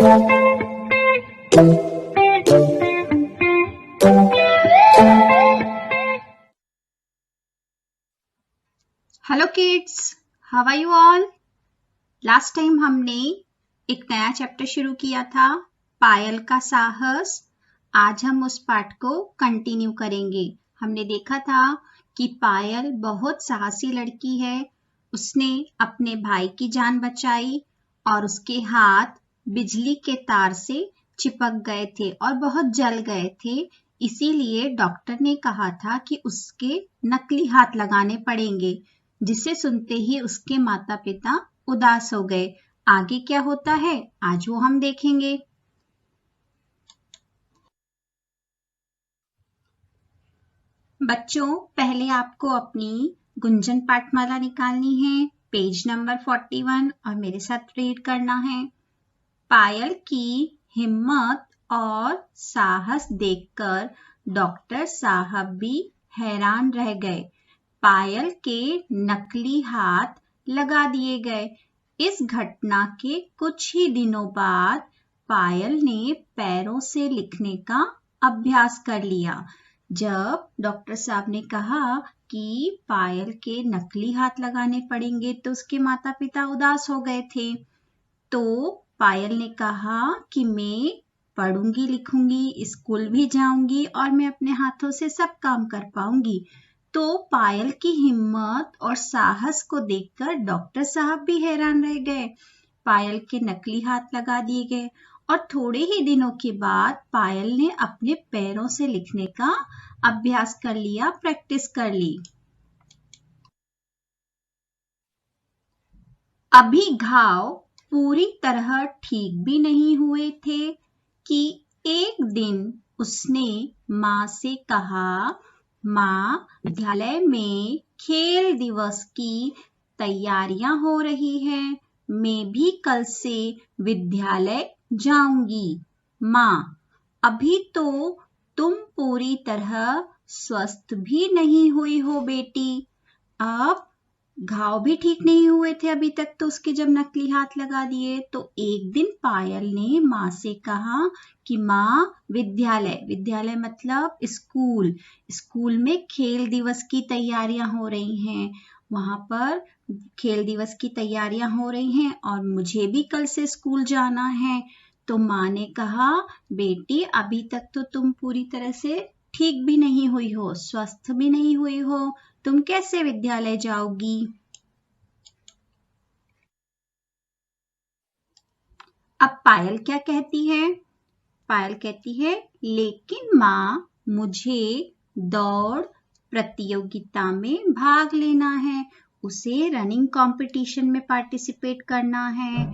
Hello kids, how are you all? Last time हमने एक नया चैप्टर शुरू किया था, पायल का साहस। आज हम उस पार्ट को कंटिन्यू करेंगे। हमने देखा था कि पायल बहुत साहसी लड़की है। उसने अपने भाई की जान बचाई और उसके हाथ बिजली के तार से चिपक गए थे और बहुत जल गए थे। इसीलिए डॉक्टर ने कहा था कि उसके नकली हाथ लगाने पड़ेंगे, जिसे सुनते ही उसके माता पिता उदास हो गए। आगे क्या होता है आज वो हम देखेंगे। बच्चों, पहले आपको अपनी गुंजन पाठमाला निकालनी है, पेज नंबर 41, और मेरे साथ रीड करना है। पायल की हिम्मत और साहस देखकर डॉक्टर साहब भी हैरान रह गए। पायल के नकली हाथ लगा दिए गए। इस घटना के कुछ ही दिनों बाद पायल ने पैरों से लिखने का अभ्यास कर लिया। जब डॉक्टर साहब ने कहा कि पायल के नकली हाथ लगाने पड़ेंगे तो उसके माता पिता उदास हो गए थे। तो पायल ने कहा कि मैं पढ़ूंगी, लिखूंगी, स्कूल भी जाऊंगी और मैं अपने हाथों से सब काम कर पाऊंगी। तो पायल की हिम्मत और साहस को देखकर डॉक्टर साहब भी हैरान रह गए। पायल के नकली हाथ लगा दिए गए और थोड़े ही दिनों के बाद पायल ने अपने पैरों से लिखने का अभ्यास कर लिया, प्रैक्टिस कर ली। अभी घाव पूरी तरह ठीक भी नहीं हुए थे कि एक दिन उसने माँ से कहा, माँ, विद्यालय में खेल दिवस की तैयारियां हो रही हैं, मैं भी कल से विद्यालय जाऊंगी। माँ, अभी तो तुम पूरी तरह स्वस्थ भी नहीं हुई हो बेटी। अब घाव भी ठीक नहीं हुए थे अभी तक तो उसके जब नकली हाथ लगा दिए। तो एक दिन पायल ने माँ से कहा कि माँ, विद्यालय मतलब स्कूल में खेल दिवस की तैयारियां हो रही हैं। वहां पर खेल दिवस की तैयारियां हो रही हैं और मुझे भी कल से स्कूल जाना है। तो माँ ने कहा, बेटी, अभी तक तो तुम पूरी तरह से ठीक भी नहीं हुई हो, स्वस्थ भी नहीं हुई हो, तुम कैसे विद्यालय जाओगी? अब पायल क्या कहती है? पायल कहती है, लेकिन माँ, मुझे दौड़ प्रतियोगिता में भाग लेना है, उसे रनिंग कंपटीशन में पार्टिसिपेट करना है।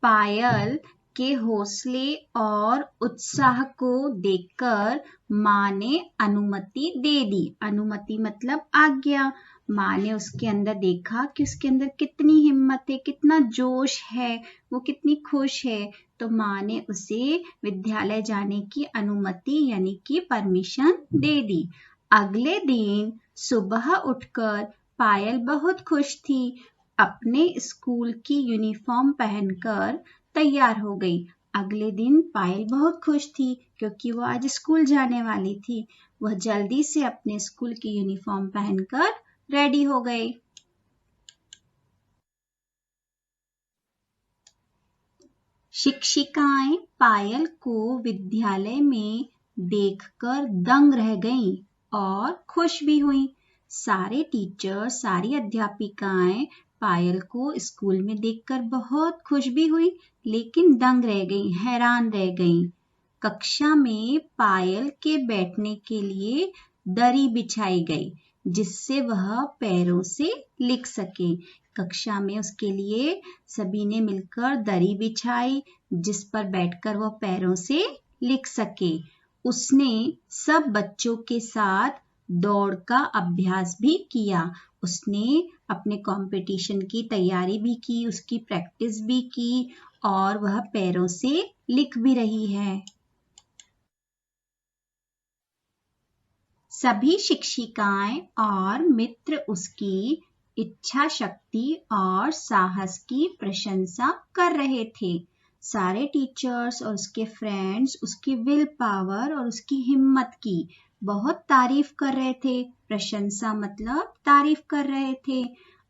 पायल के हौसले और उत्साह को देखकर माँ ने अनुमति दे दी। अनुमति मतलब आज्ञा। माँ ने उसके अंदर देखा कि उसके अंदर कितनी हिम्मत है, कितना जोश है, वो कितनी खुश है। तो माँ ने उसे विद्यालय जाने की अनुमति यानी कि परमिशन दे दी। अगले दिन सुबह उठकर पायल बहुत खुश थी। अपने स्कूल की यूनिफॉर्म पहनकर तैयार हो गई। अगले दिन पायल बहुत खुश थी क्योंकि वो आज स्कूल जाने वाली थी। वह जल्दी से अपने स्कूल की यूनिफॉर्म पहनकर रेडी हो गई। शिक्षिकाएं पायल को विद्यालय में देखकर दंग रह गईं और खुश भी हुईं। सारे टीचर, सारी अध्यापिकाएं पायल को स्कूल में देखकर बहुत खुश भी हुई, लेकिन दंग रह गईं, हैरान रह गईं। कक्षा में पायल के बैठने के लिए दरी बिछाई गई, जिससे वह पैरों से लिख सके। कक्षा में उसके लिए सभी ने मिलकर दरी बिछाई, जिस पर बैठकर वह पैरों से लिख सके। उसने सब बच्चों के साथ दौड़ का अभ्यास भी किया। उसने अपने कंपटीशन की तैयारी भी की, उसकी प्रैक्टिस भी की और वह पैरों से लिख भी रही है। सभी शिक्षिकाएं और मित्र उसकी इच्छा शक्ति और साहस की प्रशंसा कर रहे थे। सारे टीचर्स और उसके फ्रेंड्स उसकी विल पावर और उसकी हिम्मत की बहुत तारीफ कर रहे थे। प्रशंसा मतलब तारीफ कर रहे थे।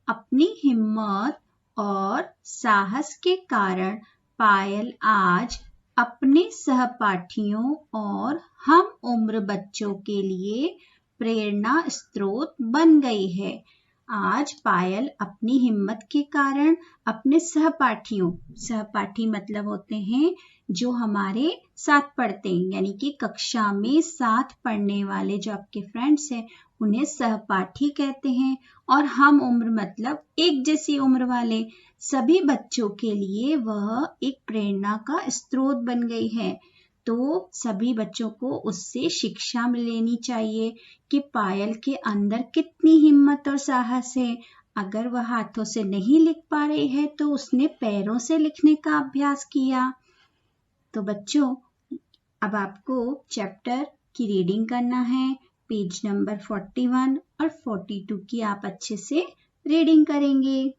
अपनी हिम्मत और साहस के कारण पायल आज अपने सहपाठियों और हम उम्र बच्चों के लिए प्रेरणा स्रोत बन गई है। आज पायल अपनी हिम्मत के कारण अपने सहपाठी मतलब होते हैं जो हमारे साथ पढ़ते हैं, यानी कि कक्षा में साथ पढ़ने वाले जो आपके फ्रेंड्स हैं उन्हें सहपाठी कहते हैं। और हम उम्र मतलब एक जैसी उम्र वाले सभी बच्चों के लिए वह एक प्रेरणा का स्रोत बन गई है। तो सभी बच्चों को उससे शिक्षा लेनी चाहिए कि पायल के अंदर कितनी हिम्मत और साहस है। अगर वह हाथों से नहीं लिख पा रही है तो उसने पैरों से लिखने का अभ्यास किया। तो बच्चों, अब आपको चैप्टर की रीडिंग करना है। पेज नंबर 41 और 42 की आप अच्छे से रीडिंग करेंगे।